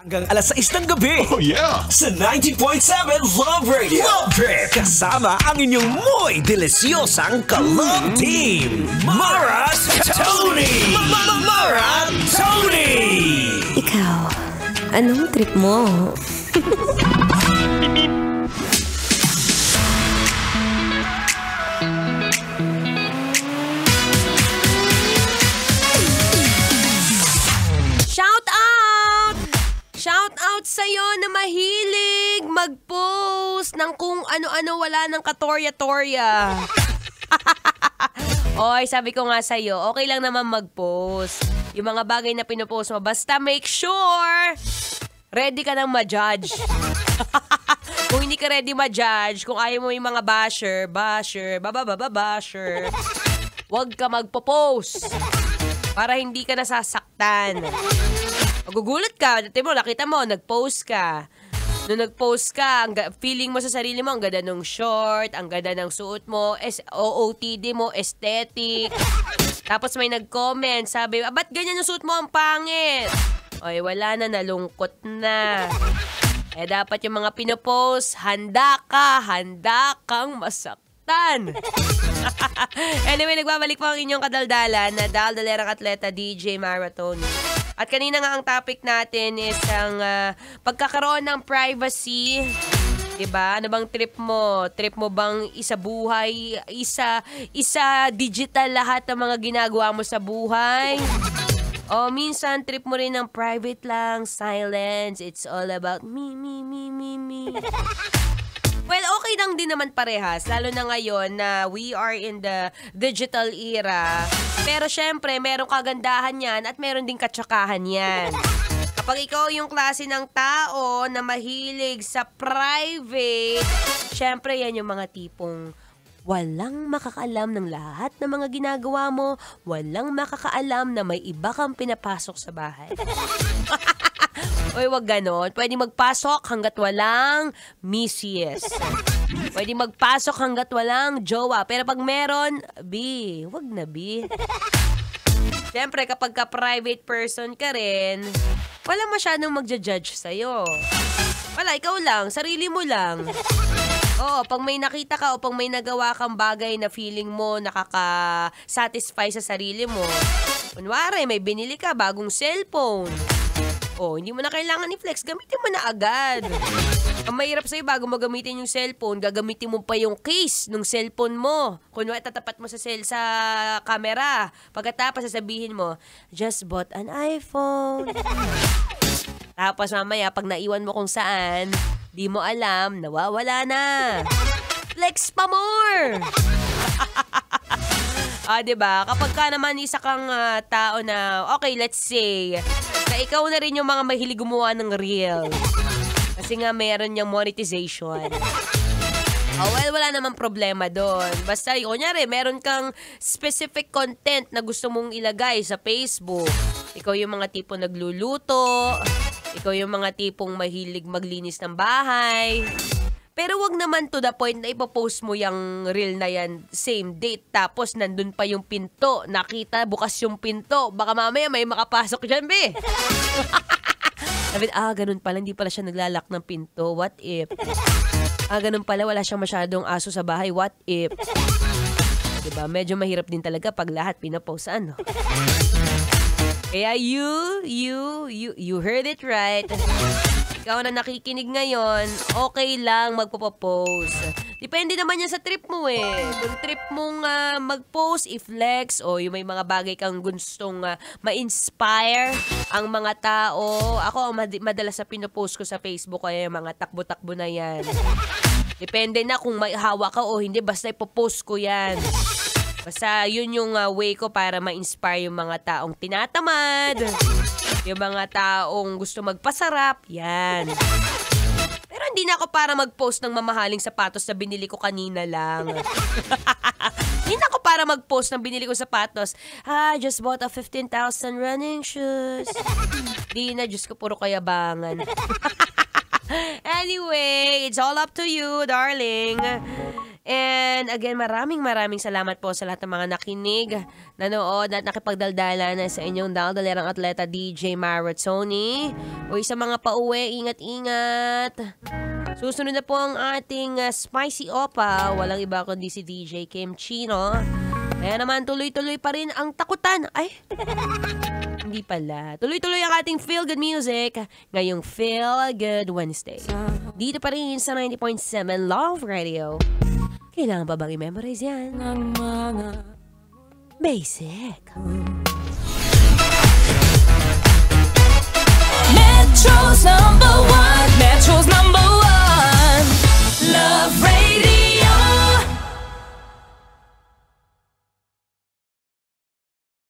Hanggang alas 6 ng gabi. Oh yeah! Sa 90.7 Love Radio. Love Trip. Kasama ang inyong muy delisyosang ka-love team. Mara Tony! Mara Tony! Ikaw, anong trip mo? Shout out sa'yo na mahilig mag-post ng kung ano-ano, wala ng katorya-torya. Oy, sabi ko nga sa'yo, okay lang naman mag-post. Yung mga bagay na pinopost mo, basta make sure ready ka nang ma-judge. Kung hindi ka ready ma-judge, kung ayaw mo yung mga basher, wag ka magpo-post para hindi ka nasasaktan. Magugulat ka. Dati mo, nakita mo, nag-post ka. Nung nag-post ka, feeling mo sa sarili mo, ang ganda ng short, ang ganda ng suot mo, OOTD mo, aesthetic. Tapos may nag-comment, sabi, ba't ganyan yung suot mo, ang pangit? Oy, wala na, nalungkot na. Dapat yung mga pinopost, handa kang masaktan. Anyway, nagbabalik po ang inyong kadaldalan na daldalerang atleta DJ Mara Tony. At kanina nga ang topic natin is ang pagkakaroon ng privacy. Diba? Ano bang trip mo? Trip mo bang isa buhay, isa digital lahat ng mga ginagawa mo sa buhay? O minsan trip mo rin ng private lang, silence, it's all about me. Well, okay lang din naman parehas, lalo na ngayon na we are in the digital era. Pero syempre, merong kagandahan yan at meron din katsakahan yan. Kapag ikaw yung klase ng tao na mahilig sa private, syempre yan yung mga tipong walang makakaalam ng lahat ng mga ginagawa mo, walang makakaalam na may iba kang pinapasok sa bahay. Uy, wag ganon. Pwede magpasok hanggat walang misis. Pwede magpasok hanggat walang jowa. Pero pag meron, wag na, Siyempre, kapag ka-private person ka rin, wala masyadong magja-judge sa'yo. Wala, ikaw lang. Sarili mo lang. Oo, pag may nakita ka o pag may nagawa kang bagay na feeling mo nakaka-satisfy sa sarili mo. Kunwari, may binili ka, bagong cellphone. Oh, hindi mo na kailangan i-flex. Gamitin mo na agad. Ang mahirap sa'yo, bago mo gamitin yung cellphone, gagamitin mo pa yung case ng cellphone mo. Kunwari, tatapat mo sa camera. Pagkatapos, sasabihin mo, just bought an iPhone. Tapos mamaya, pag naiwan mo kung saan, di mo alam, nawawala na. Flex pa more! Diba? Kapag ka naman isa kang tao na, okay, let's say, na ikaw na rin yung mga mahilig gumawa ng reel. Kasi nga meron yung monetization. Well, wala namang problema doon. Basta, kunyari, meron kang specific content na gusto mong ilagay sa Facebook. Ikaw yung mga tipo nagluluto. Ikaw yung mga tipong mahilig maglinis ng bahay. Pero wag naman to the point na ipopost mo yung reel na yan same date. Tapos nandun pa yung pinto. Nakita, bukas yung pinto. Baka mamaya may makapasok dyan, be. Sabi, ganun pala. Hindi pala siya naglalak ng pinto. What if? Ganun pala. Wala siyang masyadong aso sa bahay. What if? Diba? Medyo mahirap din talaga pag lahat pinapost. Ano? Kaya you heard it right. Ikaw na nakikinig ngayon, okay lang magpo-post. Depende naman yan sa trip mo eh. Kung trip mong mag-post, i-flex, o yung may mga bagay kang gustong ma-inspire ang mga tao. Ako, madalas sa pinopost ko sa Facebook, kaya yung mga takbo-takbo na yan. Depende na kung may hawak ka o hindi, basta ipopost ko yan. Basta yun yung way ko para ma-inspire yung mga taong tinatamad. Yung mga taong gusto magpasarap, yan. Pero hindi na ako para mag-post ng mamahaling sapatos na binili ko kanina lang. Hindi na ako para mag-post ng binili ko sapatos. Just bought a 15,000 running shoes. Di na, Diyos ko, puro kayabangan. Anyway, it's all up to you, darling. And again, maraming salamat po sa lahat ng mga nakinig, nanood at nakipagdaldala na sa inyong daldalerang atleta DJ Mara Tony. Uy, sa mga pauwi, ingat-ingat. Susunod na po ang ating Spicy Opa. Walang iba kundi si DJ Kim Chino. Kaya naman tuloy-tuloy pa rin ang takutan. Ay, hindi pala. Tuloy-tuloy ang ating Feel Good Music ngayong Feel Good Wednesday. Dito pa rin sa 90.7 Love Radio. Kailangan pa bang i-memorize yan? Ng mga basic.